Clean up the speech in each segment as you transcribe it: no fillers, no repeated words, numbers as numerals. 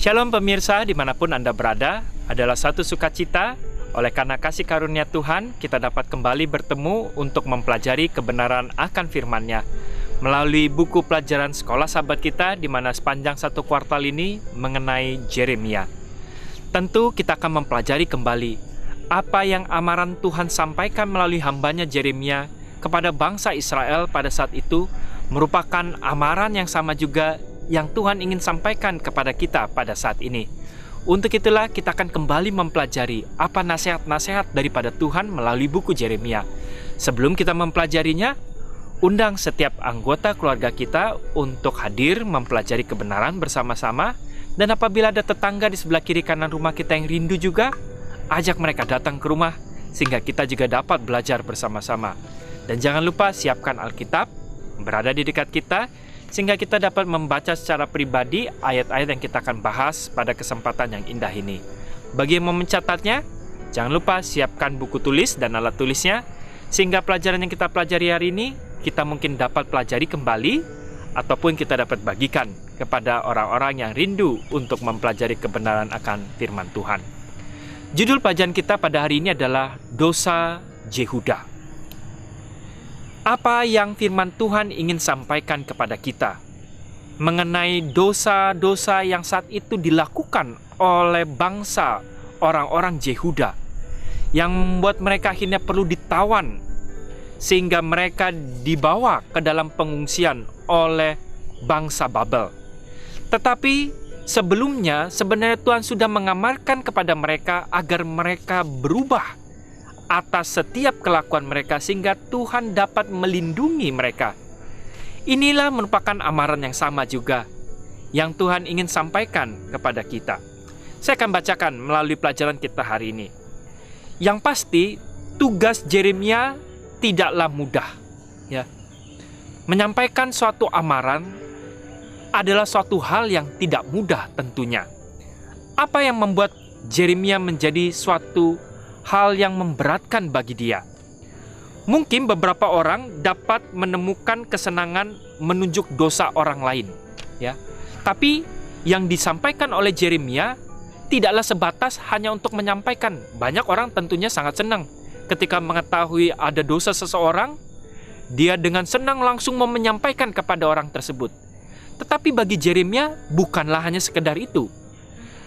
Shalom pemirsa, dimanapun Anda berada, adalah satu sukacita. Oleh karena kasih karunia Tuhan, kita dapat kembali bertemu untuk mempelajari kebenaran akan firman-Nya melalui buku pelajaran sekolah sahabat kita, di mana sepanjang satu kuartal ini mengenai Yeremia. Tentu kita akan mempelajari kembali apa yang amaran Tuhan sampaikan melalui hambanya Yeremia kepada bangsa Israel pada saat itu, merupakan amaran yang sama juga yang Tuhan ingin sampaikan kepada kita pada saat ini. Untuk itulah kita akan kembali mempelajari apa nasihat-nasihat daripada Tuhan melalui buku Yeremia. Sebelum kita mempelajarinya, undang setiap anggota keluarga kita untuk hadir mempelajari kebenaran bersama-sama. Dan apabila ada tetangga di sebelah kiri kanan rumah kita yang rindu juga, ajak mereka datang ke rumah sehingga kita juga dapat belajar bersama-sama. Dan jangan lupa siapkan Alkitab berada di dekat kita, sehingga kita dapat membaca secara pribadi ayat-ayat yang kita akan bahas pada kesempatan yang indah ini. Bagi yang mau mencatatnya, jangan lupa siapkan buku tulis dan alat tulisnya, sehingga pelajaran yang kita pelajari hari ini, kita mungkin dapat pelajari kembali, ataupun kita dapat bagikan kepada orang-orang yang rindu untuk mempelajari kebenaran akan firman Tuhan. Judul pelajaran kita pada hari ini adalah Dosa Yehuda. Apa yang firman Tuhan ingin sampaikan kepada kita mengenai dosa-dosa yang saat itu dilakukan oleh bangsa orang-orang Yehuda, yang membuat mereka akhirnya perlu ditawan sehingga mereka dibawa ke dalam pengungsian oleh bangsa Babel. Tetapi sebelumnya sebenarnya Tuhan sudah mengamarkan kepada mereka agar mereka berubah atas setiap kelakuan mereka, sehingga Tuhan dapat melindungi mereka. Inilah merupakan amaran yang sama juga yang Tuhan ingin sampaikan kepada kita. Saya akan bacakan melalui pelajaran kita hari ini. Yang pasti, tugas Yeremia tidaklah mudah, ya. Menyampaikan suatu amaran adalah suatu hal yang tidak mudah tentunya. Apa yang membuat Yeremia menjadi suatu hal yang memberatkan bagi dia? Mungkin beberapa orang dapat menemukan kesenangan menunjuk dosa orang lain, ya. Tapi yang disampaikan oleh Yeremia tidaklah sebatas hanya untuk menyampaikan. Banyak orang tentunya sangat senang ketika mengetahui ada dosa seseorang, dia dengan senang langsung mau menyampaikan kepada orang tersebut. Tetapi bagi Yeremia bukanlah hanya sekedar itu.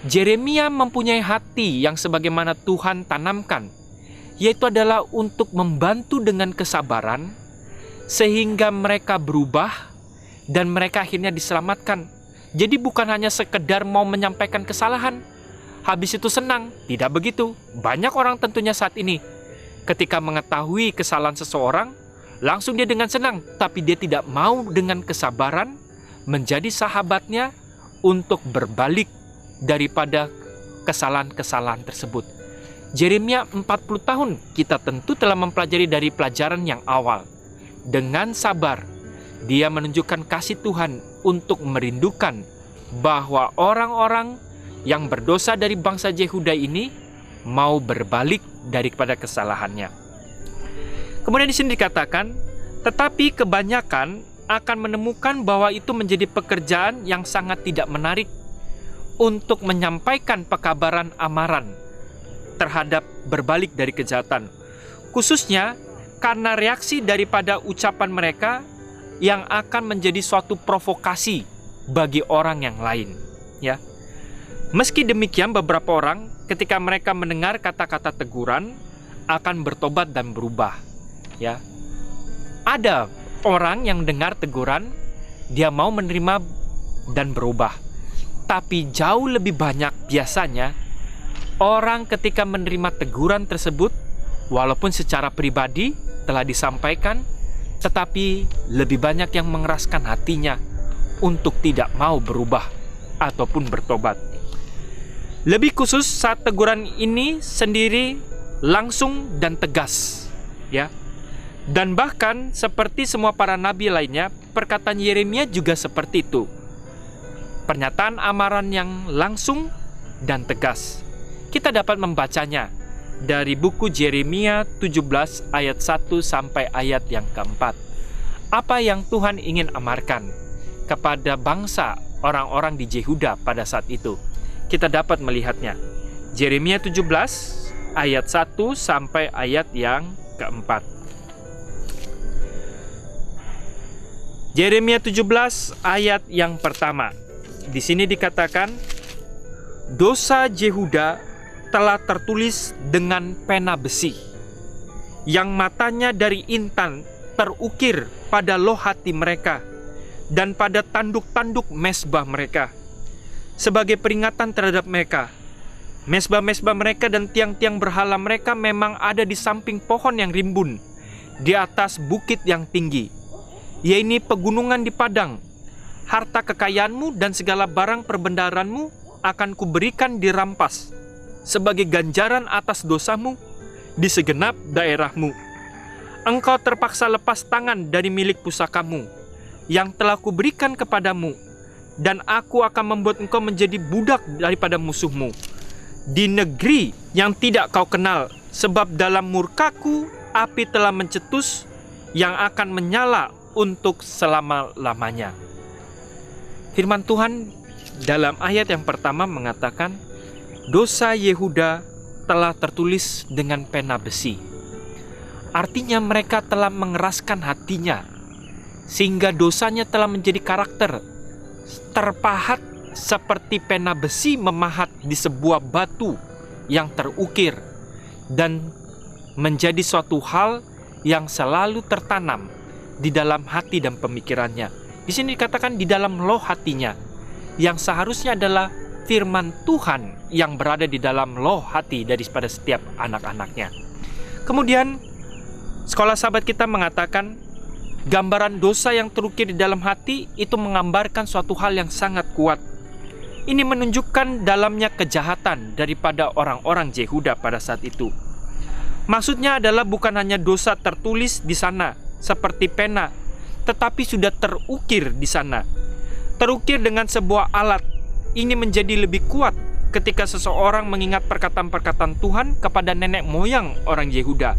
Yeremia mempunyai hati yang sebagaimana Tuhan tanamkan, yaitu adalah untuk membantu dengan kesabaran, sehingga mereka berubah dan mereka akhirnya diselamatkan. Jadi bukan hanya sekedar mau menyampaikan kesalahan, habis itu senang. Tidak begitu. Banyak orang tentunya saat ini, ketika mengetahui kesalahan seseorang, langsung dia dengan senang, tapi dia tidak mau dengan kesabaran menjadi sahabatnya untuk berbalik daripada kesalahan-kesalahan tersebut. Yeremia 40 tahun kita tentu telah mempelajari dari pelajaran yang awal. Dengan sabar, dia menunjukkan kasih Tuhan untuk merindukan bahwa orang-orang yang berdosa dari bangsa Yehuda ini mau berbalik daripada kesalahannya. Kemudian di sini dikatakan, tetapi kebanyakan akan menemukan bahwa itu menjadi pekerjaan yang sangat tidak menarik untuk menyampaikan pekabaran amaran terhadap berbalik dari kejahatan, khususnya karena reaksi daripada ucapan mereka yang akan menjadi suatu provokasi bagi orang yang lain, ya. Meski demikian, beberapa orang ketika mereka mendengar kata-kata teguran akan bertobat dan berubah, ya. Ada orang yang mendengar teguran, dia mau menerima dan berubah. Tapi jauh lebih banyak biasanya orang ketika menerima teguran tersebut, walaupun secara pribadi telah disampaikan, tetapi lebih banyak yang mengeraskan hatinya untuk tidak mau berubah ataupun bertobat. Lebih khusus saat teguran ini sendiri langsung dan tegas, ya. Dan bahkan seperti semua para nabi lainnya, perkataan Yeremia juga seperti itu. Pernyataan amaran yang langsung dan tegas. Kita dapat membacanya dari buku Yeremia 17 ayat 1 sampai ayat yang keempat. Apa yang Tuhan ingin amarkan kepada bangsa orang-orang di Yehuda pada saat itu. kita dapat melihatnya. Yeremia 17 ayat 1 sampai ayat yang keempat. Yeremia 17 ayat yang pertama. Di sini dikatakan, dosa Yehuda telah tertulis dengan pena besi, yang matanya dari intan terukir pada loh hati mereka dan pada tanduk-tanduk mesbah mereka, sebagai peringatan terhadap mereka. Mesbah-mesbah mereka dan tiang-tiang berhala mereka memang ada di samping pohon yang rimbun, di atas bukit yang tinggi, yaitu pegunungan di padang. Harta kekayaanmu dan segala barang perbendaharanmu akan kuberikan dirampas sebagai ganjaran atas dosamu di segenap daerahmu. Engkau terpaksa lepas tangan dari milik pusakamu yang telah kuberikan kepadamu, dan aku akan membuat engkau menjadi budak daripada musuhmu di negeri yang tidak kau kenal, sebab dalam murkaku api telah mencetus yang akan menyala untuk selama-lamanya. Firman Tuhan dalam ayat yang pertama mengatakan, dosa Yehuda telah tertulis dengan pena besi. Artinya mereka telah mengeraskan hatinya, sehingga dosanya telah menjadi karakter, terpahat seperti pena besi memahat di sebuah batu yang terukir, dan menjadi suatu hal yang selalu tertanam di dalam hati dan pemikirannya. Di sini dikatakan di dalam loh hatinya, yang seharusnya adalah firman Tuhan yang berada di dalam loh hati daripada setiap anak-anaknya. Kemudian sekolah sahabat kita mengatakan, gambaran dosa yang terukir di dalam hati itu menggambarkan suatu hal yang sangat kuat. Ini menunjukkan dalamnya kejahatan daripada orang-orang Yehuda pada saat itu. Maksudnya adalah bukan hanya dosa tertulis di sana seperti pena, tetapi sudah terukir di sana. Terukir dengan sebuah alat. Ini menjadi lebih kuat ketika seseorang mengingat perkataan-perkataan Tuhan kepada nenek moyang orang Yehuda.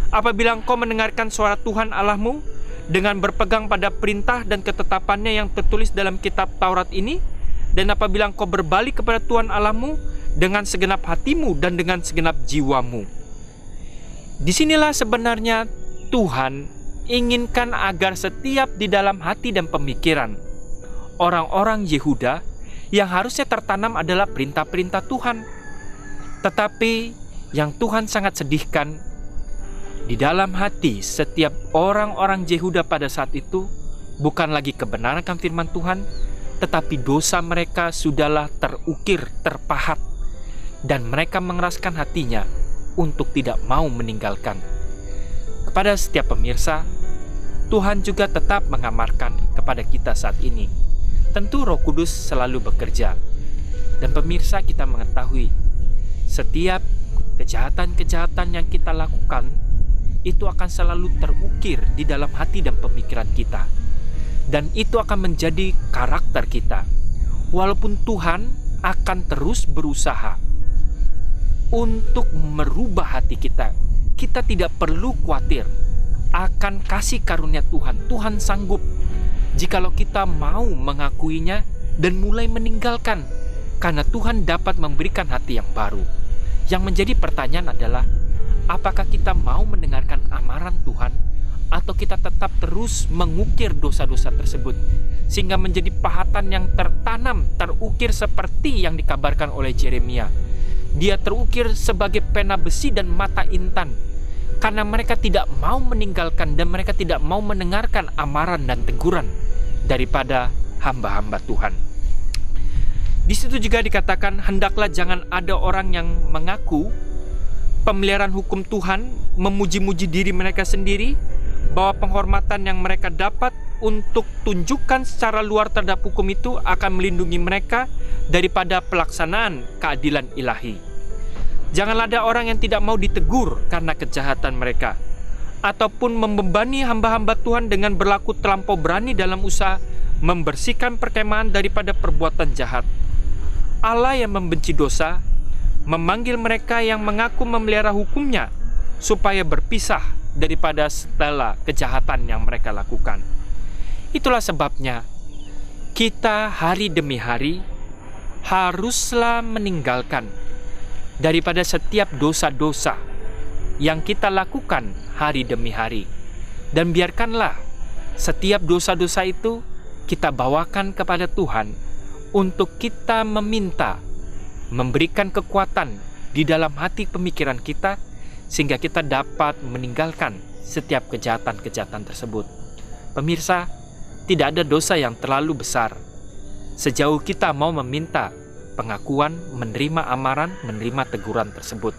Apabila engkau mendengarkan suara Tuhan Allahmu dengan berpegang pada perintah dan ketetapannya yang tertulis dalam kitab Taurat ini, dan apabila engkau berbalik kepada Tuhan Allahmu dengan segenap hatimu dan dengan segenap jiwamu. Disinilah sebenarnya Tuhan inginkan agar setiap di dalam hati dan pemikiran orang-orang Yehuda yang harusnya tertanam adalah perintah-perintah Tuhan. Tetapi yang Tuhan sangat sedihkan, di dalam hati setiap orang-orang Yehuda pada saat itu bukan lagi kebenaran akan firman Tuhan, tetapi dosa mereka sudahlah terukir, terpahat, dan mereka mengeraskan hatinya untuk tidak mau meninggalkan. Kepada setiap pemirsa, Tuhan juga tetap mengamarkan kepada kita saat ini. Tentu Roh Kudus selalu bekerja. Dan pemirsa, kita mengetahui setiap kejahatan-kejahatan yang kita lakukan itu akan selalu terukir di dalam hati dan pemikiran kita. Dan itu akan menjadi karakter kita. Walaupun Tuhan akan terus berusaha untuk merubah hati kita, kita tidak perlu khawatir akan kasih karunia Tuhan. Tuhan sanggup jikalau kita mau mengakuinya dan mulai meninggalkan, karena Tuhan dapat memberikan hati yang baru. Yang menjadi pertanyaan adalah, apakah kita mau mendengarkan amaran Tuhan, atau kita tetap terus mengukir dosa-dosa tersebut sehingga menjadi pahatan yang tertanam, terukir seperti yang dikabarkan oleh Yeremia. Dia terukir sebagai pena besi dan mata intan, karena mereka tidak mau meninggalkan dan mereka tidak mau mendengarkan amaran dan teguran daripada hamba-hamba Tuhan. Di situ juga dikatakan, hendaklah jangan ada orang yang mengaku pemeliharaan hukum Tuhan, memuji-muji diri mereka sendiri, bahwa penghormatan yang mereka dapat untuk tunjukkan secara luar terhadap hukum itu akan melindungi mereka daripada pelaksanaan keadilan ilahi. Janganlah ada orang yang tidak mau ditegur karena kejahatan mereka, ataupun membebani hamba-hamba Tuhan dengan berlaku terlampau berani dalam usaha membersihkan perkemahan daripada perbuatan jahat. Allah yang membenci dosa memanggil mereka yang mengaku memelihara hukumnya supaya berpisah daripada segala kejahatan yang mereka lakukan. Itulah sebabnya kita hari demi hari haruslah meninggalkan daripada setiap dosa-dosa yang kita lakukan hari demi hari. Dan biarkanlah setiap dosa-dosa itu kita bawakan kepada Tuhan untuk kita meminta, memberikan kekuatan di dalam hati pemikiran kita, sehingga kita dapat meninggalkan setiap kejahatan-kejahatan tersebut. Pemirsa, tidak ada dosa yang terlalu besar sejauh kita mau meminta pengakuan, menerima amaran, menerima teguran tersebut.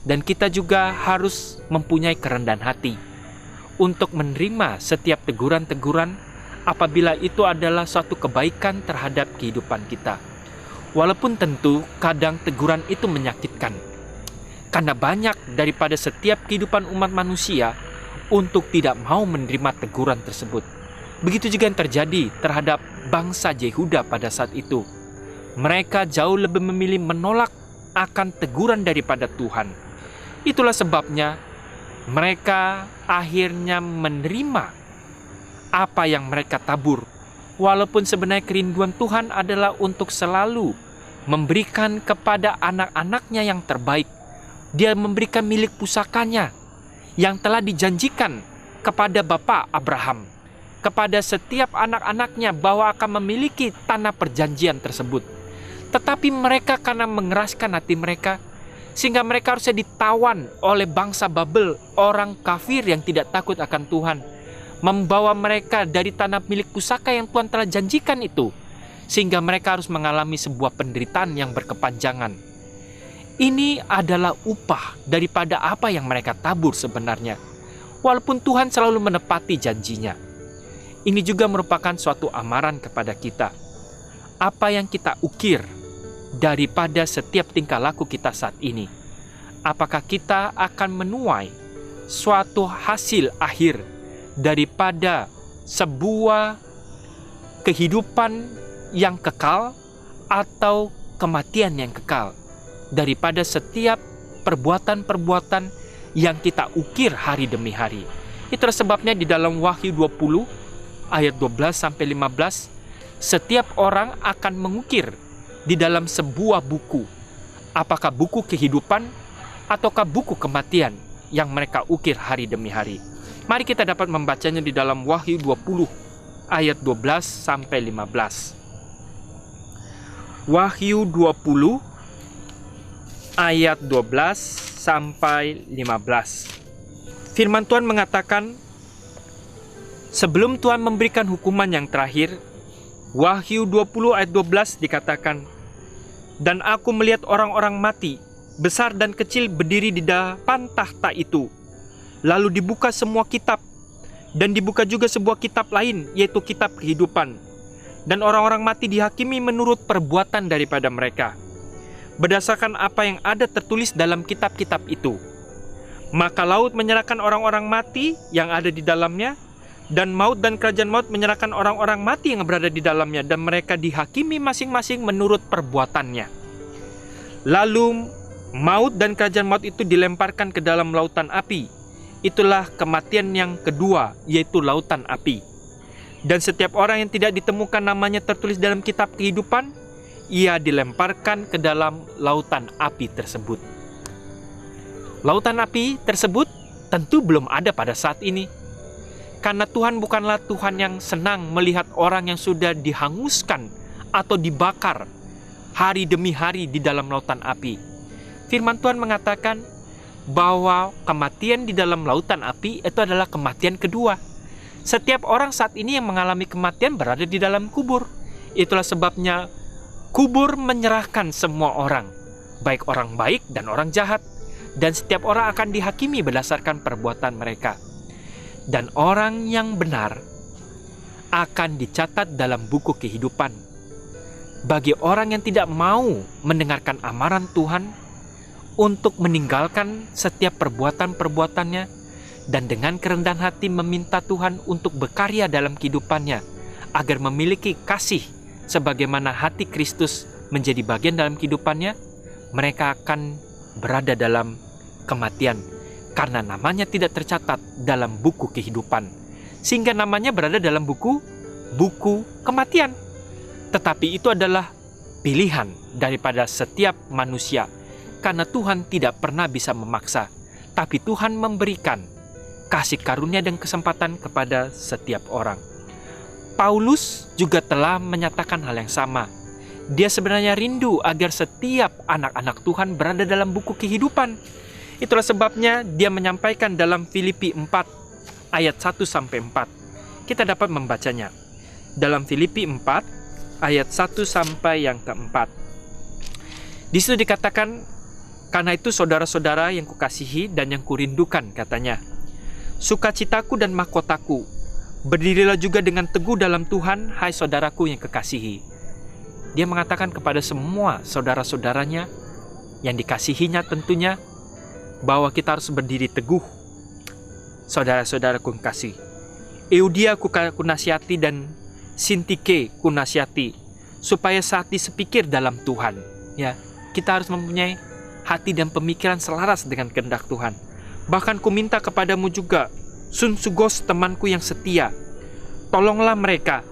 Dan kita juga harus mempunyai kerendahan hati untuk menerima setiap teguran-teguran apabila itu adalah suatu kebaikan terhadap kehidupan kita. Walaupun tentu kadang teguran itu menyakitkan, karena banyak daripada setiap kehidupan umat manusia untuk tidak mau menerima teguran tersebut. Begitu juga yang terjadi terhadap bangsa Yehuda pada saat itu. Mereka jauh lebih memilih menolak akan teguran daripada Tuhan. Itulah sebabnya mereka akhirnya menerima apa yang mereka tabur. Walaupun sebenarnya kerinduan Tuhan adalah untuk selalu memberikan kepada anak-anaknya yang terbaik. Dia memberikan milik pusakanya yang telah dijanjikan kepada Bapa Abraham, kepada setiap anak-anaknya bahwa akan memiliki tanah perjanjian tersebut. Tetapi mereka karena mengeraskan hati mereka, sehingga mereka harusnya ditawan oleh bangsa Babel, orang kafir yang tidak takut akan Tuhan, membawa mereka dari tanah milik pusaka yang Tuhan telah janjikan itu, sehingga mereka harus mengalami sebuah penderitaan yang berkepanjangan. Ini adalah upah daripada apa yang mereka tabur sebenarnya, walaupun Tuhan selalu menepati janjinya. Ini juga merupakan suatu amaran kepada kita. Apa yang kita ukir daripada setiap tingkah laku kita saat ini, apakah kita akan menuai suatu hasil akhir daripada sebuah kehidupan yang kekal atau kematian yang kekal daripada setiap perbuatan-perbuatan yang kita ukir hari demi hari. Itulah sebabnya di dalam Wahyu 20 ayat 12-15, setiap orang akan mengukir di dalam sebuah buku, apakah buku kehidupan ataukah buku kematian yang mereka ukir hari demi hari. Mari kita dapat membacanya di dalam Wahyu 20 ayat 12-15. Wahyu 20 ayat 12-15. Firman Tuhan mengatakan, sebelum Tuhan memberikan hukuman yang terakhir, Wahyu 20 ayat 12 dikatakan, dan aku melihat orang-orang mati, besar dan kecil, berdiri di depan tahta itu. Lalu dibuka semua kitab, dan dibuka juga sebuah kitab lain, yaitu kitab kehidupan. Dan orang-orang mati dihakimi menurut perbuatan daripada mereka, berdasarkan apa yang ada tertulis dalam kitab-kitab itu. Maka laut menyerahkan orang-orang mati yang ada di dalamnya, dan maut dan kerajaan maut menyerahkan orang-orang mati yang berada di dalamnya, dan mereka dihakimi masing-masing menurut perbuatannya. Lalu maut dan kerajaan maut itu dilemparkan ke dalam lautan api. Itulah kematian yang kedua, yaitu lautan api. Dan setiap orang yang tidak ditemukan namanya tertulis dalam kitab kehidupan, ia dilemparkan ke dalam lautan api tersebut. Lautan api tersebut tentu belum ada pada saat ini, karena Tuhan bukanlah Tuhan yang senang melihat orang yang sudah dihanguskan atau dibakar hari demi hari di dalam lautan api. Firman Tuhan mengatakan bahwa kematian di dalam lautan api itu adalah kematian kedua. Setiap orang saat ini yang mengalami kematian berada di dalam kubur. Itulah sebabnya kubur menyerahkan semua orang, baik orang baik dan orang jahat, dan setiap orang akan dihakimi berdasarkan perbuatan mereka. Dan orang yang benar akan dicatat dalam buku kehidupan. Bagi orang yang tidak mau mendengarkan amaran Tuhan untuk meninggalkan setiap perbuatan-perbuatannya, dan dengan kerendahan hati meminta Tuhan untuk berkarya dalam kehidupannya, agar memiliki kasih sebagaimana hati Kristus menjadi bagian dalam kehidupannya, mereka akan berada dalam kematian, karena namanya tidak tercatat dalam buku kehidupan, sehingga namanya berada dalam buku kematian. Tetapi itu adalah pilihan daripada setiap manusia, karena Tuhan tidak pernah bisa memaksa, tapi Tuhan memberikan kasih karunia dan kesempatan kepada setiap orang. Paulus juga telah menyatakan hal yang sama. Dia sebenarnya rindu agar setiap anak-anak Tuhan berada dalam buku kehidupan. Itulah sebabnya dia menyampaikan dalam Filipi 4 ayat 1-4. Kita dapat membacanya. Dalam Filipi 4 ayat 1 sampai yang keempat. Di situ dikatakan, karena itu saudara-saudara yang kukasihi dan yang kurindukan, katanya, sukacitaku dan mahkotaku, berdirilah juga dengan teguh dalam Tuhan, hai saudaraku yang kekasihi. Dia mengatakan kepada semua saudara-saudaranya yang dikasihinya tentunya, bahwa kita harus berdiri teguh. Saudara-saudaraku yang kasih, Eudia ku nasihati dan Sintike ku nasihati, supaya hati sepikir dalam Tuhan. Ya, kita harus mempunyai hati dan pemikiran selaras dengan kehendak Tuhan. Bahkan ku minta kepadamu juga, Sunsugos temanku yang setia, tolonglah mereka,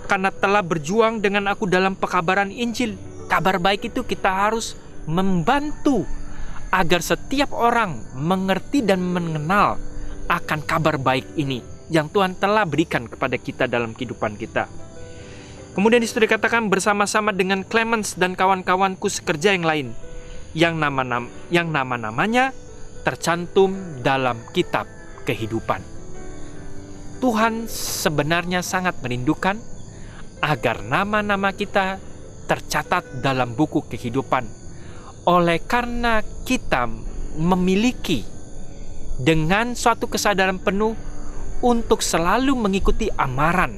karena telah berjuang dengan aku dalam pekabaran Injil. Kabar baik itu kita harus membantu agar setiap orang mengerti dan mengenal akan kabar baik ini yang Tuhan telah berikan kepada kita dalam kehidupan kita. Kemudian disitu dikatakan, bersama-sama dengan Clemens dan kawan-kawanku sekerja yang lain, yang nama-namanya tercantum dalam kitab kehidupan. Tuhan sebenarnya sangat merindukan agar nama-nama kita tercatat dalam buku kehidupan. Oleh karena kita memiliki dengan suatu kesadaran penuh untuk selalu mengikuti amaran,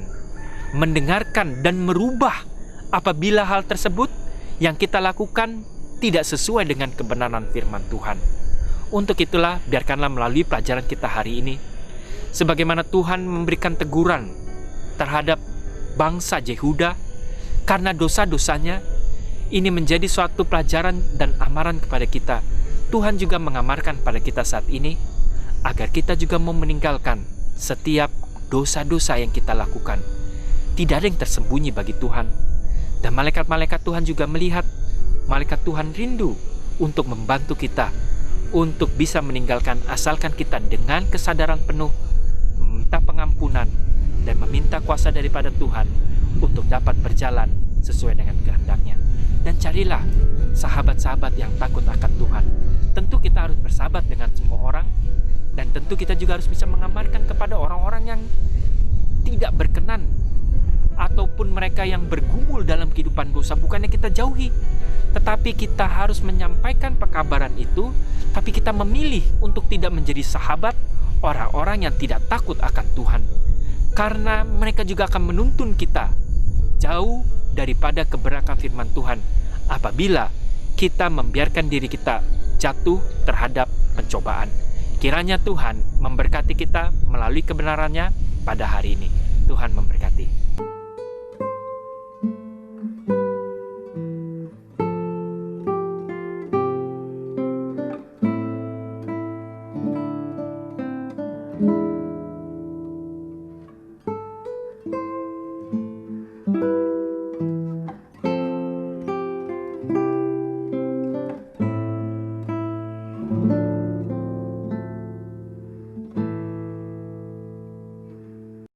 mendengarkan dan merubah apabila hal tersebut yang kita lakukan tidak sesuai dengan kebenaran firman Tuhan. Untuk itulah biarkanlah melalui pelajaran kita hari ini, sebagaimana Tuhan memberikan teguran terhadap bangsa Yehuda karena dosa-dosanya, ini menjadi suatu pelajaran dan amaran kepada kita. Tuhan juga mengamarkan pada kita saat ini agar kita juga mau meninggalkan setiap dosa-dosa yang kita lakukan. Tidak ada yang tersembunyi bagi Tuhan. Dan malaikat-malaikat Tuhan juga melihat. Malaikat Tuhan rindu untuk membantu kita untuk bisa meninggalkan, asalkan kita dengan kesadaran penuh meminta pengampunan dan meminta kuasa daripada Tuhan untuk dapat berjalan sesuai dengan kehendaknya. Dan carilah sahabat-sahabat yang takut akan Tuhan. Tentu kita harus bersahabat dengan semua orang, dan tentu kita juga harus bisa mengamarkan kepada orang-orang yang tidak berkenan ataupun mereka yang bergumul dalam kehidupan dosa. Bukannya kita jauhi, tetapi kita harus menyampaikan pekabaran itu, tapi kita memilih untuk tidak menjadi sahabat orang-orang yang tidak takut akan Tuhan, karena mereka juga akan menuntun kita jauh daripada kebenaran firman Tuhan apabila kita membiarkan diri kita jatuh terhadap pencobaan. Kiranya Tuhan memberkati kita melalui kebenarannya pada hari ini. Tuhan